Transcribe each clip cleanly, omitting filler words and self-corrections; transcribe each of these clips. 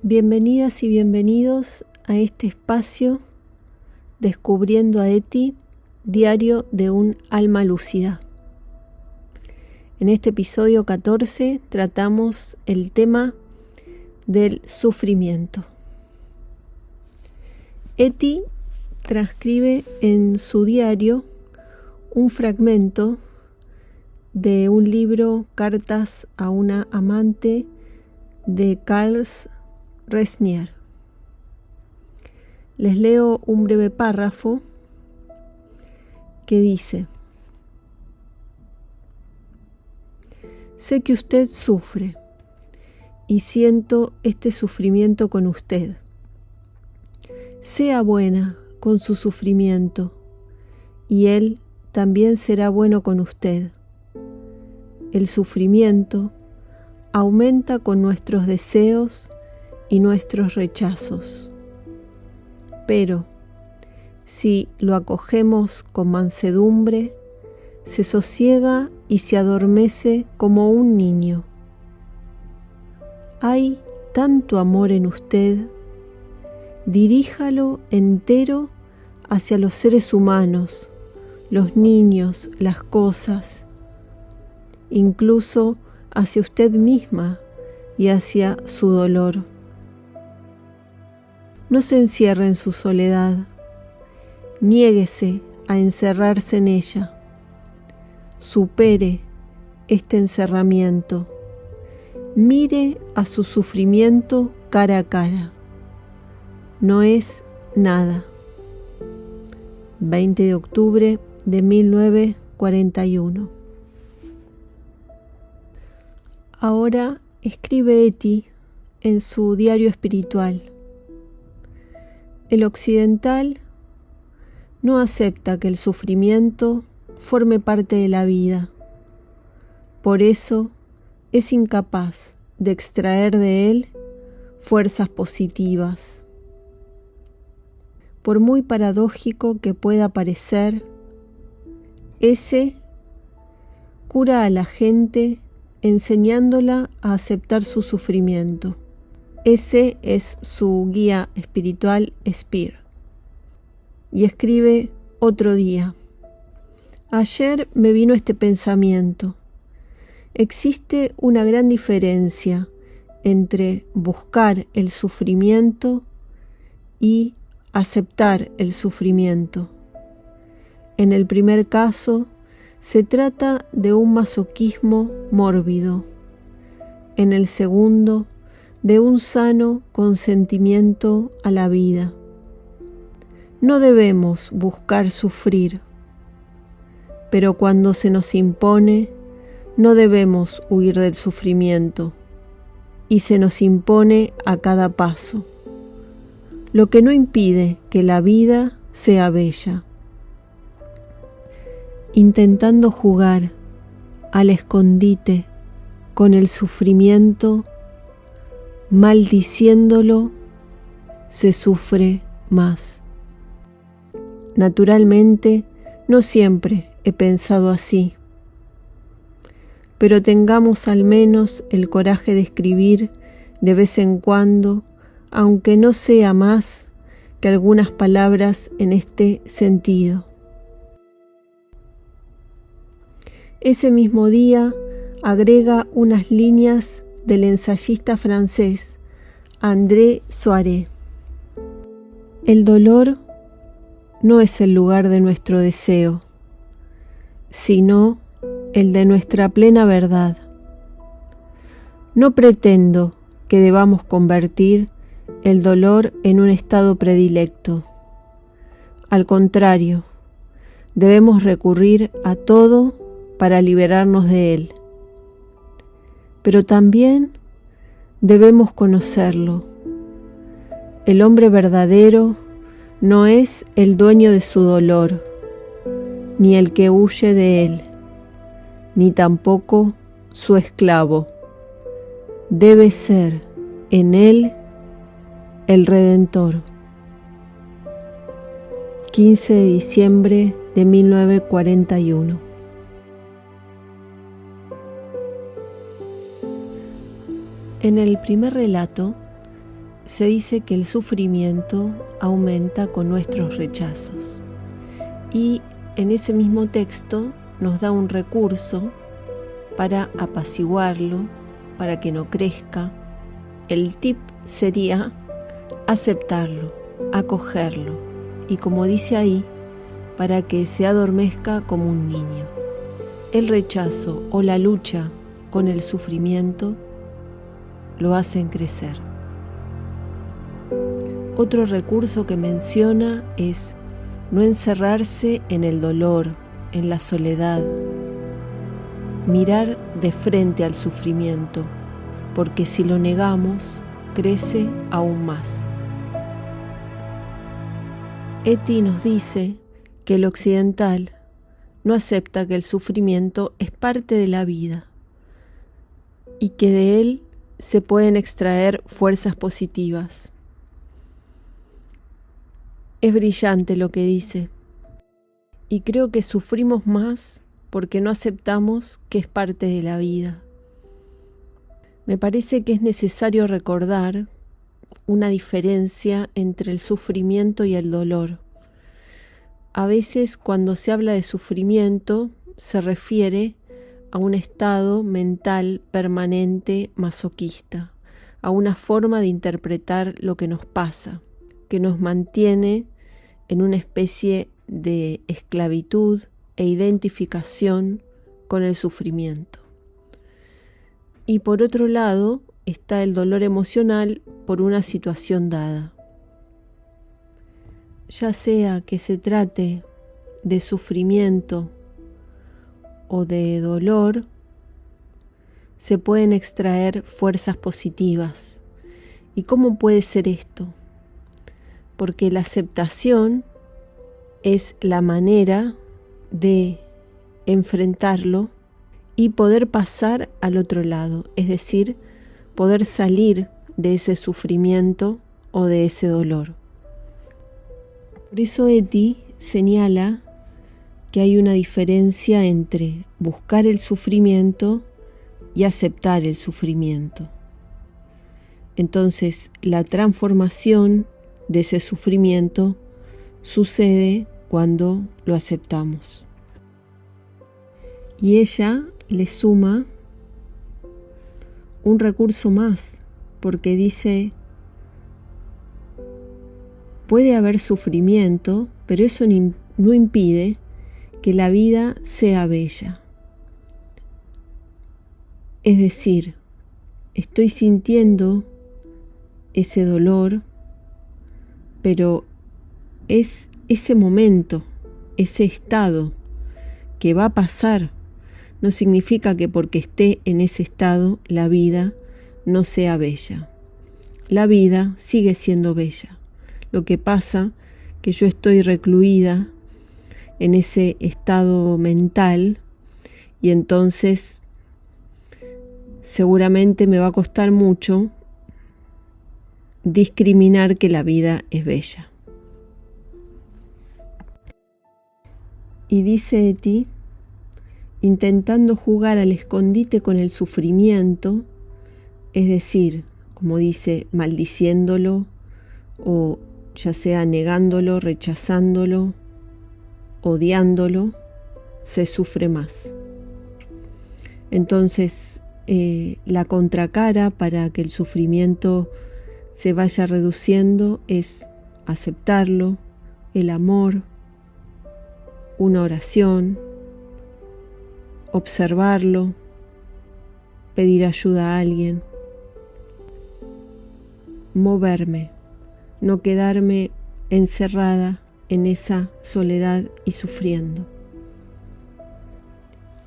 Bienvenidas y bienvenidos a este espacio Descubriendo a Eti, diario de un alma lúcida. En este episodio 14 tratamos el tema del sufrimiento. Eti transcribe en su diario un fragmento de un libro, Cartas a una amante, de Carl Resnier. Les leo un breve párrafo que dice: sé que usted sufre y siento este sufrimiento con usted. Sea buena con su sufrimiento y él también será bueno con usted. El sufrimiento aumenta con nuestros deseos y nuestros rechazos. Pero si lo acogemos con mansedumbre, se sosiega y se adormece como un niño. Hay tanto amor en usted, diríjalo entero hacia los seres humanos, los niños, las cosas, incluso hacia usted misma y hacia su dolor. No se encierre en su soledad, niéguese a encerrarse en ella. Supere este encerramiento, mire a su sufrimiento cara a cara. No es nada. 20 de octubre de 1941. Ahora escribe Eti en su diario espiritual: el occidental no acepta que el sufrimiento forme parte de la vida. Por eso es incapaz de extraer de él fuerzas positivas. Por muy paradójico que pueda parecer, ese cura a la gente enseñándola a aceptar su sufrimiento. Ese es su guía espiritual, Spear. Y escribe otro día: ayer me vino este pensamiento. Existe una gran diferencia entre buscar el sufrimiento y aceptar el sufrimiento. En el primer caso, se trata de un masoquismo mórbido. En el segundo, de un sano consentimiento a la vida. No debemos buscar sufrir, pero cuando se nos impone, no debemos huir del sufrimiento, y se nos impone a cada paso, lo que no impide que la vida sea bella. Intentando jugar al escondite con el sufrimiento, maldiciéndolo, se sufre más. Naturalmente, no siempre he pensado así, pero tengamos al menos el coraje de escribir de vez en cuando, aunque no sea más que algunas palabras en este sentido. Ese mismo día agrega unas líneas del ensayista francés André Zoharé: el dolor no es el lugar de nuestro deseo, sino el de nuestra plena verdad. No pretendo que debamos convertir el dolor en un estado predilecto. Al contrario, debemos recurrir a todo para liberarnos de él. Pero también debemos conocerlo. El hombre verdadero no es el dueño de su dolor, ni el que huye de él, ni tampoco su esclavo. Debe ser en él el Redentor. 15 de diciembre de 1941. En el primer relato, Se dice que el sufrimiento aumenta con nuestros rechazos. Y en ese mismo texto nos da un recurso para apaciguarlo, para que no crezca. El tip sería aceptarlo, acogerlo y, como dice ahí, para que se adormezca como un niño. El rechazo o la lucha con el sufrimiento lo hacen crecer. Otro recurso que menciona es no encerrarse en el dolor, en la soledad, mirar de frente al sufrimiento, porque si lo negamos, crece aún más. Eti nos dice que el occidental no acepta que el sufrimiento es parte de la vida y que de él se pueden extraer fuerzas positivas. Es brillante lo que dice, y creo que sufrimos más porque no aceptamos que es parte de la vida. Me parece que es necesario recordar una diferencia entre el sufrimiento y el dolor. A veces, cuando se habla de sufrimiento, se refiere a un estado mental permanente masoquista, a una forma de interpretar lo que nos pasa, que nos mantiene en una especie de esclavitud e identificación con el sufrimiento. Y por otro lado está el dolor emocional por una situación dada. Ya sea que se trate de sufrimiento o de dolor, se pueden extraer fuerzas positivas. ¿Y cómo puede ser esto? Porque la aceptación es la manera de enfrentarlo y poder pasar al otro lado, es decir, poder salir de ese sufrimiento o de ese dolor. Por eso Eti señala que hay una diferencia entre buscar el sufrimiento y aceptar el sufrimiento. Entonces, la transformación de ese sufrimiento sucede cuando lo aceptamos. Y ella le suma un recurso más, porque dice, puede haber sufrimiento, pero eso no impide que la vida sea bella. Es decir, estoy sintiendo ese dolor, pero es ese momento, ese estado que va a pasar. No significa que porque esté en ese estado la vida no sea bella. La vida sigue siendo bella. Lo que pasa que yo estoy recluida en ese estado mental y entonces seguramente me va a costar mucho discriminar que la vida es bella. Y dice Eti, intentando jugar al escondite con el sufrimiento, es decir, como dice, maldiciéndolo o ya sea negándolo, rechazándolo, odiándolo, se sufre más. Entonces, la contracara para que el sufrimiento se vaya reduciendo es aceptarlo, el amor, una oración, observarlo, pedir ayuda a alguien, moverme, no quedarme encerrada en esa soledad y sufriendo.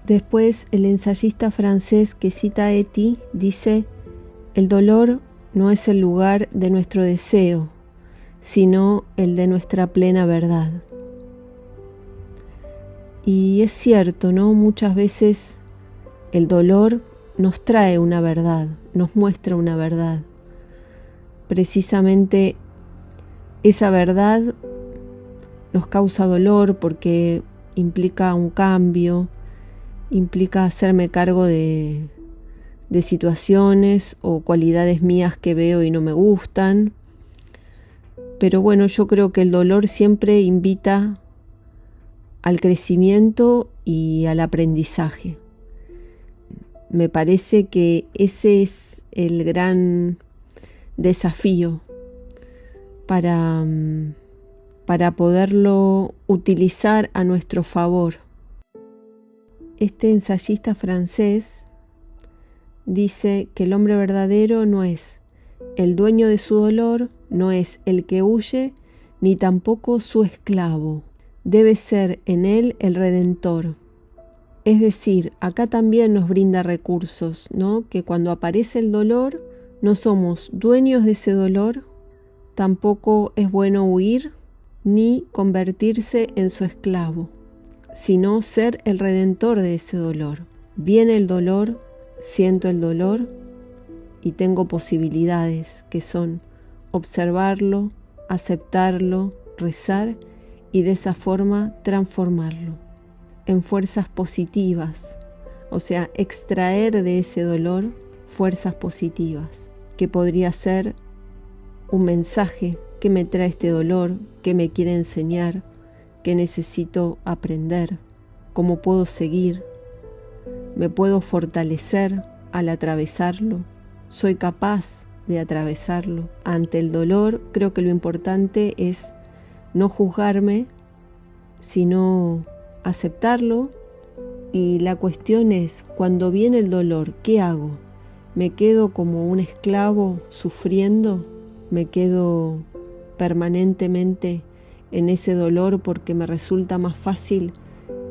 Después, el ensayista francés que cita a Eti dice, el dolor no es el lugar de nuestro deseo, sino el de nuestra plena verdad. Y es cierto, ¿no? Muchas veces el dolor nos trae una verdad, nos muestra una verdad. Precisamente esa verdad nos causa dolor porque implica un cambio, implica hacerme cargo de de situaciones o cualidades mías que veo y no me gustan. Pero bueno, yo creo que el dolor siempre invita al crecimiento y al aprendizaje. Me parece que ese es el gran desafío para poderlo utilizar a nuestro favor. Este ensayista francés dice que el hombre verdadero no es el dueño de su dolor, no es el que huye, ni tampoco su esclavo. Debe ser en él el redentor. Es decir, acá también nos brinda recursos, ¿no? Que cuando aparece el dolor, no somos dueños de ese dolor, tampoco es bueno huir ni convertirse en su esclavo, sino ser el redentor de ese dolor. Viene el dolor, siento el dolor y tengo posibilidades que son observarlo, aceptarlo, rezar y de esa forma transformarlo en fuerzas positivas, o sea, extraer de ese dolor fuerzas positivas, que podría ser un mensaje que me trae este dolor, que me quiere enseñar, que necesito aprender, cómo puedo seguir, me puedo fortalecer al atravesarlo, soy capaz de atravesarlo. Ante el dolor, creo que lo importante es no juzgarme, sino aceptarlo. Y la cuestión es, cuando viene el dolor, ¿qué hago? ¿Me quedo como un esclavo sufriendo? ¿Me quedo permanentemente en ese dolor porque me resulta más fácil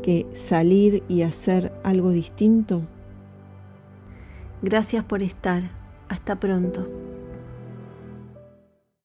que salir y hacer algo distinto? Gracias por estar. Hasta pronto.